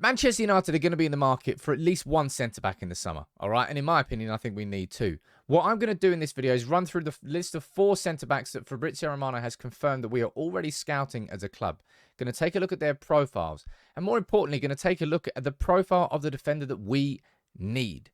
Manchester United are going to be in the market for at least one centre-back in the summer, all right? And in my opinion, I think we need two. What I'm going to do in this video is run through the list of 4 centre-backs that Fabrizio Romano has confirmed that we are already scouting as a club. Going to take a look at their profiles. And more importantly, going to take a look at the profile of the defender that we need.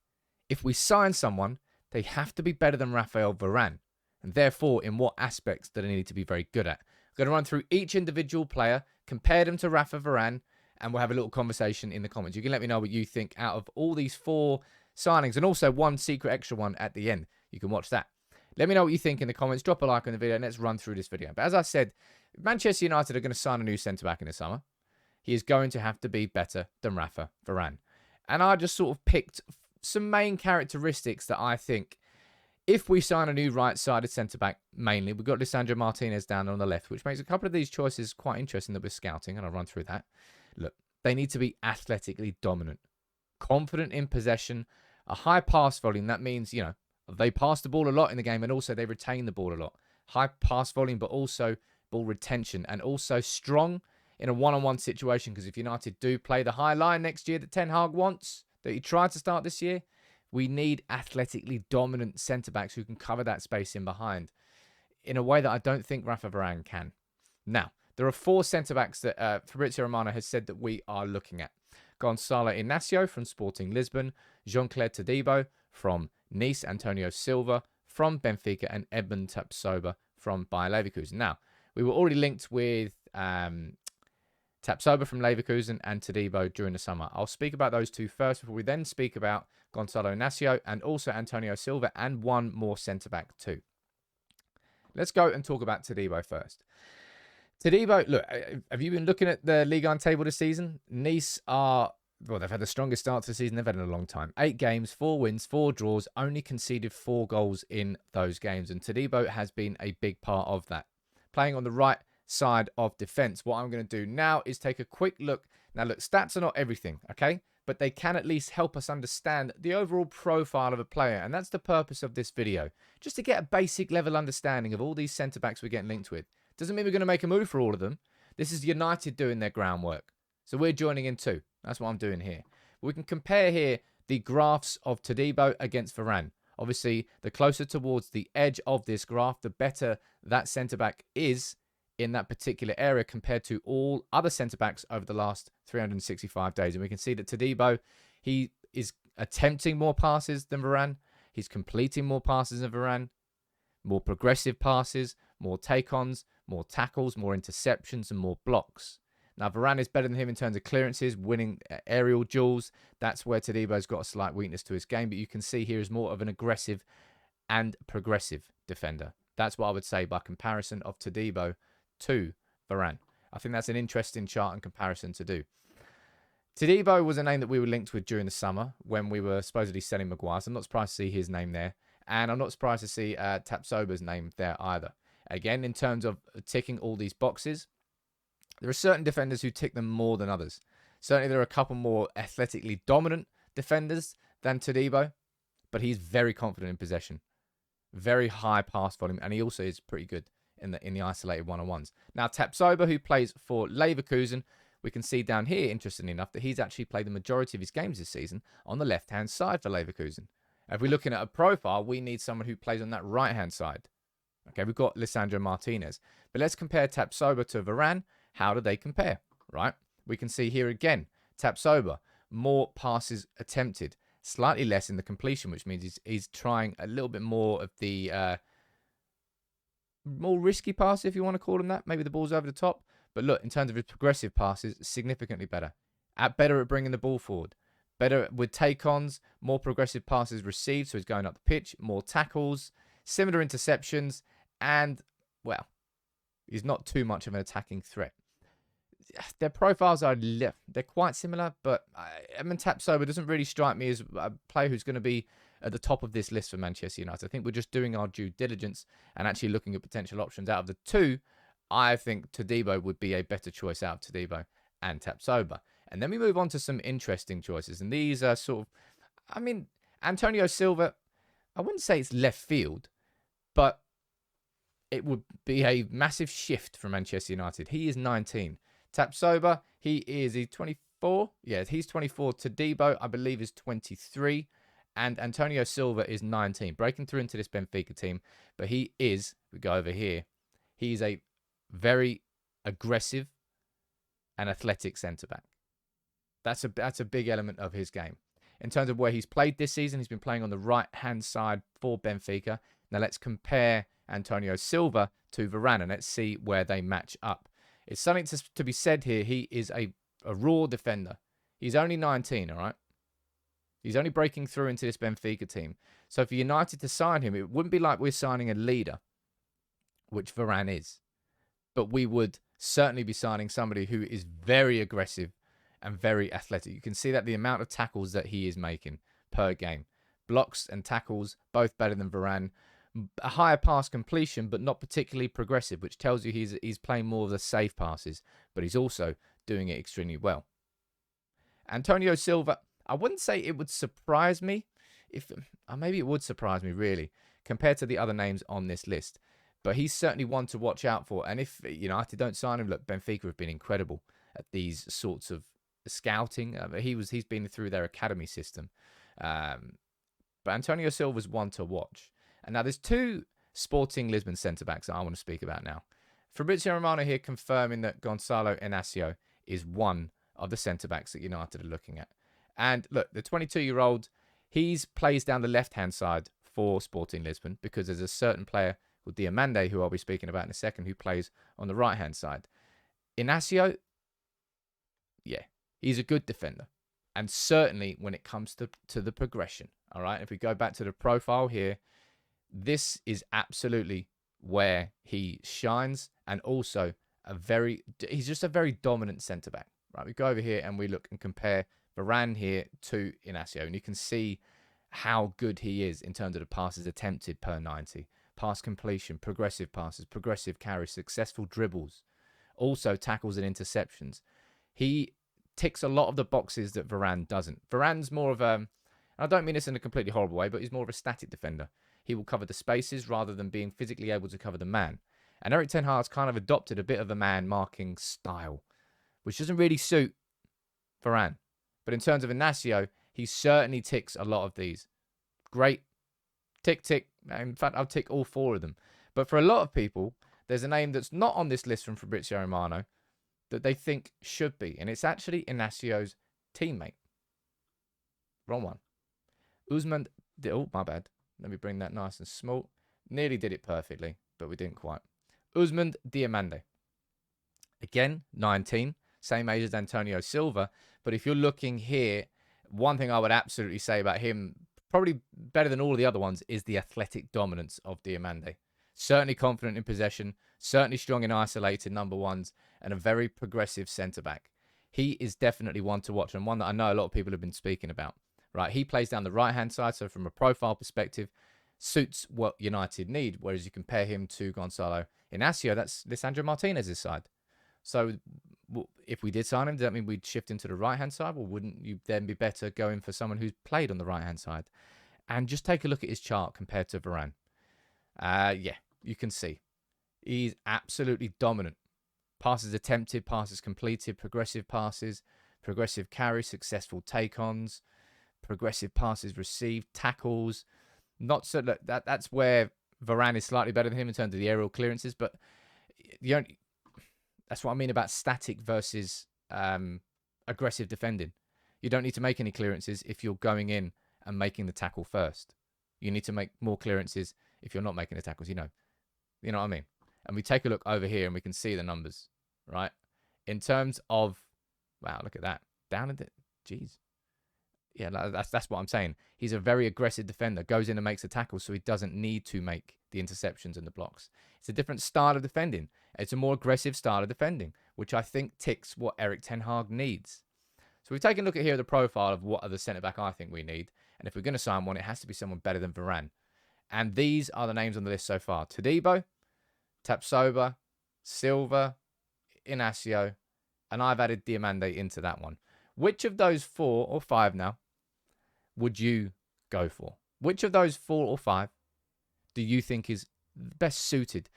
If we sign someone, they have to be better than Raphael Varane. And therefore, in what aspects do they need to be very good at? I'm going to run through each individual player, compare them to Rafa Varane, and we'll have a little conversation in the comments. You can let me know what you think out of all these 4 signings, and also one secret extra one at the end. You can watch that. Let me know what you think in the comments. Drop a like on the video, and let's run through this video. But as I said, Manchester United are going to sign a new centre-back in the summer. He is going to have to be better than Rafa Varane. And I just sort of picked some main characteristics that I think, if we sign a new right-sided centre-back, mainly, we've got Lisandro Martinez down on the left, which makes a couple of these choices quite interesting that we're scouting, and I'll run through that. Look, they need to be athletically dominant, confident in possession, a high pass volume. That means, you know, they pass the ball a lot in the game, and also they retain the ball a lot. High pass volume, but also ball retention, and also strong in a one-on-one situation, because if United do play the high line next year that Ten Hag wants, that he tried to start this year, we need athletically dominant centre-backs who can cover that space in behind in a way that I don't think Rafa Varane can. Now, there are 4 centre-backs that Fabrizio Romano has said that we are looking at. Gonçalo Inácio from Sporting Lisbon, Jean Clair Todibo from Nice, António Silva from Benfica, and Edmond Tapsoba from Bayer Leverkusen. Now, we were already linked with Tapsoba from Leverkusen and Todibo during the summer. I'll speak about those 2 first before we then speak about Gonçalo Inácio and also António Silva and one more centre-back too. Let's go and talk about Todibo first. Todibo, look, have you been looking at the Ligue 1 table this season? Nice are, well, they've had the strongest start to the season they've had in a long time. 8 games, 4 wins, 4 draws, only conceded 4 goals in those games. And Todibo has been a big part of that. Playing on the right side of defence, what I'm going to do now is take a quick look. Now, look, stats are not everything, okay? But they can at least help us understand the overall profile of a player. And that's the purpose of this video. Just to get a basic level understanding of all these centre-backs we're getting linked with. Doesn't mean we're going to make a move for all of them. This is United doing their groundwork. So we're joining in too. That's what I'm doing here. We can compare here the graphs of Todibo against Varane. Obviously, the closer towards the edge of this graph, the better that centre-back is in that particular area compared to all other centre-backs over the last 365 days. And we can see that Todibo, he is attempting more passes than Varane. He's completing more passes than Varane. More progressive passes, more take-ons, more tackles, more interceptions, and more blocks. Now, Varane is better than him in terms of clearances, winning aerial duels. That's where Todibo's got a slight weakness to his game, but you can see here is more of an aggressive and progressive defender. That's what I would say by comparison of Todibo to Varane. I think that's an interesting chart and comparison to do. Todibo was a name that we were linked with during the summer when we were supposedly selling Maguire, so I'm not surprised to see his name there. And I'm not surprised to see Tapsoba's name there either. Again, in terms of ticking all these boxes, there are certain defenders who tick them more than others. Certainly, there are a couple more athletically dominant defenders than Todibo, but he's very confident in possession. Very high pass volume, and he also is pretty good in the isolated one-on-ones. Now, Tapsoba, who plays for Leverkusen, we can see down here, interestingly enough, that he's actually played the majority of his games this season on the left-hand side for Leverkusen. If we're looking at a profile, we need someone who plays on that right-hand side. Okay, we've got Lisandro Martinez. But let's compare Tapsoba to Varane. How do they compare, right? We can see here again, Tapsoba, more passes attempted, slightly less in the completion, which means he's trying a little bit more of the more risky pass, if you want to call them that. Maybe the ball's over the top. But look, in terms of his progressive passes, significantly better. Better at bringing the ball forward. Better with take-ons, more progressive passes received, so he's going up the pitch, more tackles, similar interceptions, and, well, he's not too much of an attacking threat. Their profiles are, they're quite similar, but Edmond Tapsoba doesn't really strike me as a player who's going to be at the top of this list for Manchester United. I think we're just doing our due diligence and actually looking at potential options. Out of the 2, I think Todibo would be a better choice out of Todibo and Tapsoba. And then we move on to some interesting choices. And these are sort of, I mean, António Silva, I wouldn't say it's left field, but it would be a massive shift for Manchester United. He is 19. Tapsoba, he's 20, 24. Yeah, he's 24. Todibo, I believe, is 23. And António Silva is 19. Breaking through into this Benfica team. But he is, we go over here, he's a very aggressive and athletic centre-back. That's a big element of his game. In terms of where he's played this season, he's been playing on the right-hand side for Benfica. Now let's compare António Silva to Varane, and let's see where they match up. It's something to be said here. He is a raw defender. He's only 19, all right? He's only breaking through into this Benfica team. So for United to sign him, it wouldn't be like we're signing a leader, which Varane is. But we would certainly be signing somebody who is very aggressive and very athletic. You can see that the amount of tackles that he is making per game. Blocks and tackles, both better than Varane. A higher pass completion, but not particularly progressive, which tells you he's playing more of the safe passes, but he's also doing it extremely well. António Silva, I wouldn't say it would surprise me. Maybe it would surprise me, really, compared to the other names on this list. But he's certainly one to watch out for. And if United don't sign him, look, Benfica have been incredible at these sorts of scouting. He's been through their academy system. But António Silva's one to watch. And now there's two Sporting Lisbon centre-backs that I want to speak about now. Fabrizio Romano here confirming that Gonçalo Inácio is one of the centre-backs that United are looking at. And look, the 22-year-old, he plays down the left-hand side for Sporting Lisbon because there's a certain player called Diomande, who I'll be speaking about in a second, who plays on the right-hand side. Inacio, yeah, he's a good defender. And certainly when it comes to the progression, all right? If we go back to the profile here, this is absolutely where he shines, and also he's just a very dominant centre-back, right? We go over here and we look and compare Varane here to Inacio, and you can see how good he is in terms of the passes attempted per 90, pass completion, progressive passes, progressive carries, successful dribbles, also tackles and interceptions. He ticks a lot of the boxes that Varane doesn't. Varane's more of a, I don't mean this in a completely horrible way, but he's more of a static defender. He will cover the spaces rather than being physically able to cover the man. And Erik ten Hag's kind of adopted a bit of a man-marking style, which doesn't really suit Varane. But in terms of Inacio, he certainly ticks a lot of these. Great. Tick, tick. In fact, I'll tick all four of them. But for a lot of people, there's a name that's not on this list from Fabrizio Romano that they think should be. And it's actually Inacio's teammate. Wrong one. Ousmane... Oh, my bad. Let me bring that nice and small. Nearly did it perfectly, but we didn't quite. Ousmane Diomande. Again, 19. Same age as António Silva. But if you're looking here, one thing I would absolutely say about him, probably better than all of the other ones, is the athletic dominance of Diomande. Certainly confident in possession, certainly strong in isolated number ones, and a very progressive centre-back. He is definitely one to watch, and one that I know a lot of people have been speaking about. Right, he plays down the right-hand side, so from a profile perspective, suits what United need, whereas you compare him to Gonçalo Inácio, that's Lisandro Martinez's side. So if we did sign him, does that mean we'd shift into the right-hand side? Well, wouldn't you then be better going for someone who's played on the right-hand side? And just take a look at his chart compared to Varane. Yeah, you can see. He's absolutely dominant. Passes attempted, passes completed, progressive passes, progressive carries, successful take-ons, progressive passes received, tackles. Not so that's where Varane is slightly better than him in terms of the aerial clearances, but that's what I mean about static versus aggressive defending. You don't need to make any clearances if you're going in and making the tackle first. You need to make more clearances if you're not making the tackles, you know what I mean? And we take a look over here and we can see the numbers, right? In terms of, wow, look at that. Down at it, jeez. Yeah, that's what I'm saying. He's a very aggressive defender, goes in and makes a tackle, so he doesn't need to make the interceptions and the blocks. It's a different style of defending. It's a more aggressive style of defending, which I think ticks what Erik ten Hag needs. So we've taken a look at here the profile of what other centre-back I think we need. And if we're going to sign one, it has to be someone better than Varane. And these are the names on the list so far. Todibo, Tapsoba, Silva, Inacio, and I've added Diomande into that one. Which of those 4 or 5 now would you go for? Which of those 4 or 5 do you think is best suited?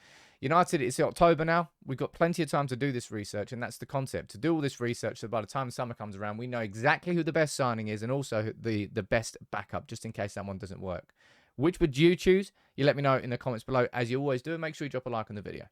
United, it's October now. We've got plenty of time to do this research, and that's the concept. To do all this research, so by the time summer comes around, we know exactly who the best signing is and also the best backup, just in case that one doesn't work. Which would you choose? You let me know in the comments below, as you always do, and make sure you drop a like on the video.